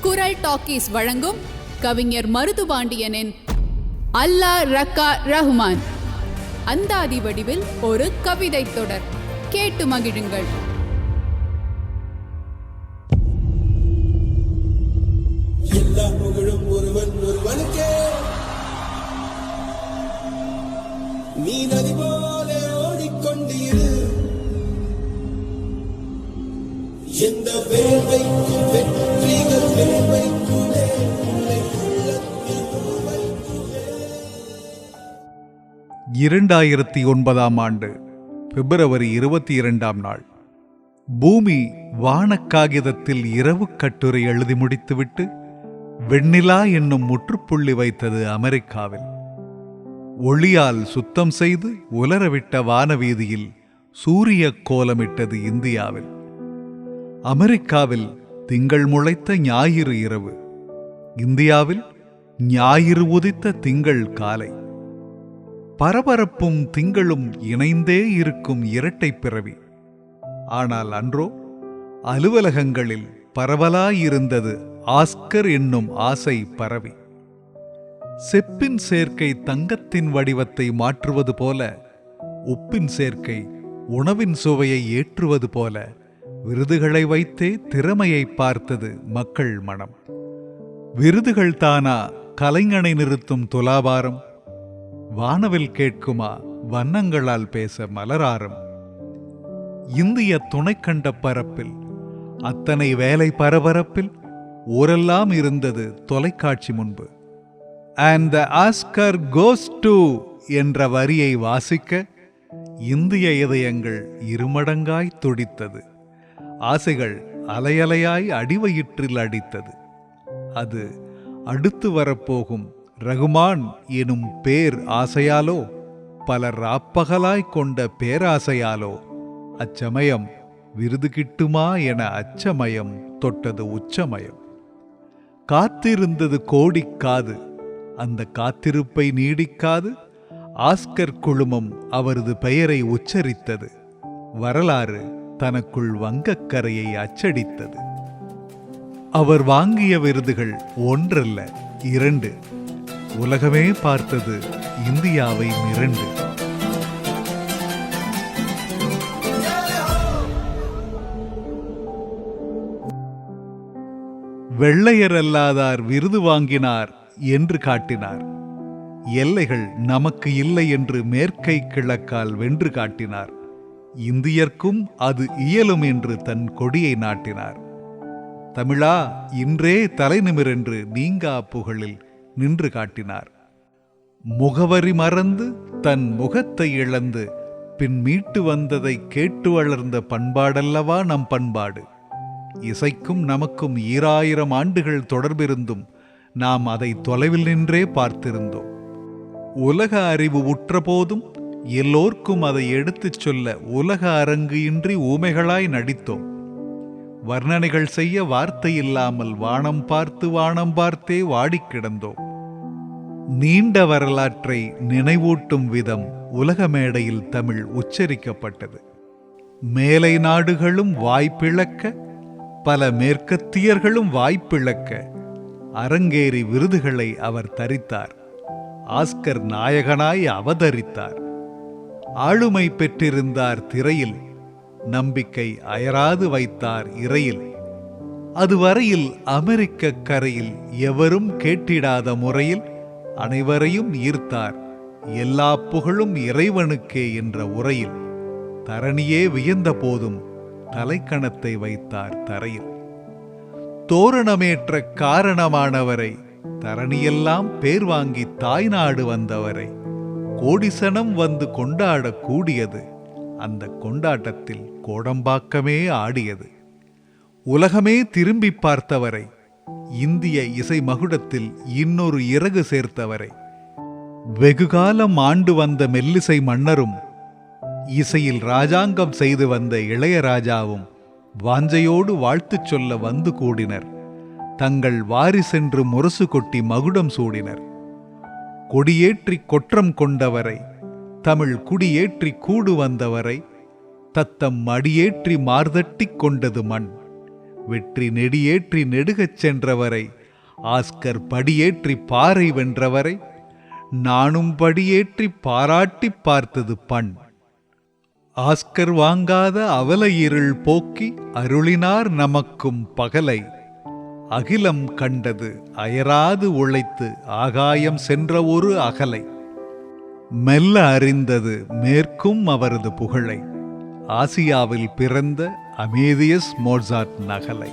குரல் டாக்கீஸ் வழங்கும் கவிஞர் மருதுபாண்டியனின் அல்லா ரக்கா ரஹ்மான் அந்தாதி வடிவில் ஒரு கவிதை தொடர். கேட்டு மகிழுங்கள். எல்லா புகழும் ஒருவன் ஒருவனுக்கே, நீ நதி போல ஓடிக்கொண்டிரு. எந்த வேர்வைக்கும் வெற்றிகள் வேர்வைக்குமே, உன்னை உள்ளத்தில் வைக்குமே. 2009 ஆண்டு பிப்ரவரி 22 நாள் பூமி வானக்காகிதத்தில் இரவு கட்டுரை எழுதி முடித்துவிட்டு வெண்ணிலா என்னும் முற்றுப்புள்ளி வைத்தது அமெரிக்காவில். ஒளியால் சுத்தம் செய்து உலரவிட்ட வானவீதியில் சூரிய கோலமிட்டது இந்தியாவில். அமெரிக்காவில் திங்கள் முளைத்த ஞாயிறு இரவு, இந்தியாவில் ஞாயிறு உதித்த திங்கள் காலை. பரபரப்பும் திங்களும் இணைந்தே இருக்கும் இரட்டை பிறவி. ஆனால் அன்றோ அலுவலகங்களில் பரவலாயிருந்தது ஆஸ்கர் என்னும் ஆசை பரவி. செப்பின் சேர்க்கை தங்கத்தின் வடிவத்தை மாற்றுவது போல, உப்பின் சேர்க்கை உணவின் சுவையை ஏற்றுவது போல, விருதுகளை வைத்தே திறமையை பார்த்தது மக்கள் மனம். விருதுகள் தானா கலைஞனை நிறுத்தும் துலாபாரம்? வானவில் கேட்குமா வண்ணங்களால் பேச மலராரம்? இந்திய துணைக்கண்ட பரப்பில் அத்தனை வேலை பரபரப்பில் ஊரெல்லாம் இருந்தது தொலைக்காட்சி முன்பு. And the Oscar goes to என்ற வரியை வாசிக்க இந்திய இதயங்கள் இருமடங்காய் துடித்தது. ஆசைகள் அலையலையாய் அடிவயிற்றில் அடித்தது. அது அடுத்து வரப்போகும் ரகுமான் எனும் பேர் ஆசையாலோ, பலர் ராப்பகலாய் கொண்ட பேராசையாலோ, அச்சமயம் விருது கிட்டுமா என அச்சமயம் தொட்டது உச்சமயம். காத்திருந்தது கோடிக்காது, அந்த காத்திருப்பை நீடிக்காது ஆஸ்கர் குழுமம் அவரது பெயரை உச்சரித்தது. வரலாறு தனக்குள் வங்கக்கரையை அச்சடித்தது. அவர் வாங்கிய விருதுகள் ஒன்றல்ல, 2. உலகமே பார்த்தது இந்தியாவை மிரண்டு. வெள்ளையரல்லாதார் விருது வாங்கினார் என்று காட்டினார். எல்லைகள் நமக்கு இல்லை என்று மேற்கை கிழக்கால் வென்று காட்டினார். இந்தியர்க்கும் அது இயலும் என்று தன் கொடியை நாட்டினார். தமிழா இன்றே தலைநிமிரென்று நீங்கா புகழில் நின்று காட்டினார். முகவரி மறந்து தன் முகத்தை இழந்து பின் மீட்டு வந்ததை கேட்டு வளர்ந்த பண்பாடல்லவா நம் பண்பாடு. இசைக்கும் நமக்கும் 2000 ஆண்டுகள் தொடர்பிருந்தும் நாம் அதை தொலைவில் நின்றே பார்த்திருந்தோம். உலக அறிவு உற்ற போதும் எல்லோர்க்கும் அதை எடுத்துச் சொல்ல உலக அரங்கு இன்றி ஊமைகளாய் நடித்தோம். வர்ணனைகள் செய்ய வார்த்தை இல்லாமல் வானம் பார்த்து வானம் பார்த்தே வாடிக் கிடந்தோம். நீண்ட வரலாற்றை நினைவூட்டும் விதம் உலக மேடையில் தமிழ் உச்சரிக்கப்பட்டது. மேலை நாடுகளும் வாய்ப்பிழக்க, பல மேற்கத்தியர்களும் வாய்ப்பிழக்க அரங்கேறி விருதுகளை அவர் தரித்தார். ஆஸ்கர் நாயகனாய் அவதரித்தார். ஆளுமை பெற்றிருந்தார் திரையில், நம்பிக்கை அயராது வைத்தார் இறையில். அதுவரையில் அமெரிக்க கரையில் எவரும் கேட்டிடாத முறையில் அனைவரையும் ஈர்த்தார். எல்லா புகழும் இறைவனுக்கே என்ற உரையில் தரணியே வியந்த போதும் தலைக்கணத்தை வைத்தார் தரையில். தோரணமேற்ற காரணமானவரை, தரணியெல்லாம் பேர் வாங்கி தாய்நாடு வந்தவரை கோடிசனம் வந்து கொண்டாட கூடியது. அந்த கொண்டாட்டத்தில் கோடம்பாக்கமே ஆடியது. உலகமே திரும்பி பார்த்தவரை, இந்திய இசை மகுடத்தில் இன்னொரு இறகு சேர்த்தவரை, வெகுகாலம் ஆண்டு வந்த மெல்லிசை மன்னரும் இசையில் ராஜாங்கம் செய்து வந்த இளையராஜாவும் வாஞ்சையோடு வாழ்த்துச் சொல்ல வந்து கூடினர். தங்கள் வாரிசென்று முரசு கொட்டி மகுடம் சூடினர். கொடியேற்றி கொற்றம் கொண்டவரை, தமிழ் குடியேற்றி கூடு வந்தவரை, தத்தம் மடியேற்றி மார்தட்டிக் கொண்டது மண். வெற்றி நெடியேற்றி நெடுகச் சென்றவரை, ஆஸ்கர் படியேற்றி பாறை வென்றவரை, நானும் படியேற்றி பாராட்டிப் பார்த்தது பண். ஆஸ்கர் வாங்காத அவல இருள் போக்கி அருளினார் நமக்கும் பகலை. அகிலம் கண்டது அயராது உழைத்து ஆகாயம் சென்ற ஒரு அகலை. மெல்ல அறிந்தது மேற்கும் அவரது புகழை. ஆசியாவில் பிறந்த அமேதியஸ் மோட்சார்ட் நகலை.